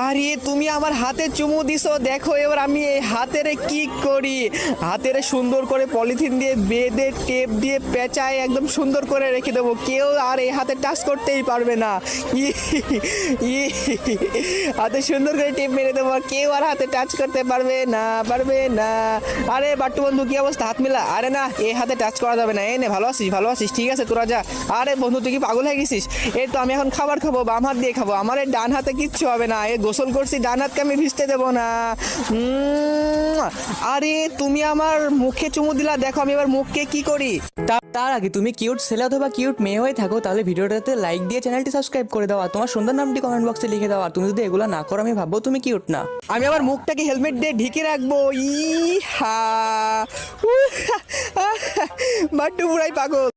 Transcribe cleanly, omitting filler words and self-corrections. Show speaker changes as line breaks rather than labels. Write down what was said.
আরে তুমি আমার হাতে চুমু দিছো, দেখো এবার আমি এই হাতেরে কি করি। হাতেরে সুন্দর করে পলিথিন দিয়ে বেঁধে টেপ দিয়ে পেঁচায় একদম সুন্দর করে রেখে দেবো, কেউ আর এই হাতে টাচ করতেই পারবে না। ই ই হাতে সুন্দর করে টেপ মেরে দেবো, কেউ আর হাতে টাচ করতে পারবে না, পারবে না। আরে বাট্টু বন্ধু কি অবস্থা, হাত মিলা। আরে না, এই হাতে টাচ করা যাবে না। এই নে, ভালো আছিস, ভালো আছিস, ঠিক আছে তোরা যা। আরে বন্ধু তুই কি পাগল হয়ে গেছিস? এই তো আমি এখন খাবার খাবো, বাম হাত দিয়ে খাবো, আমার এই ডান হাতে কিচ্ছু হবে না। এই গোসল করছি, ডান হাতকে আমি ভিজতে দেবো না। আরে তুমি আমার মুখে চুমু দিলা, দেখো আমি এবার মুখকে কি করি। তার আগে তুমি কিউট ছেলে অথবা কিউট মেয়ে হয়ে থাকো তাহলে ভিডিওটাতে লাইক দিয়ে চ্যানেলটি সাবস্ক্রাইব করে দাও, আর তোমার সুন্দর নামটি কমেন্ট বক্সে লিখে দাও। আর তুমি যদি এগুলো না করো আমি ভাববো তুমি কিউট না। আমি আমার মুখটাকে হেলমেট দিয়ে ঢেকে রাখবো। ই হা বাট্টু পুরাই পাগল।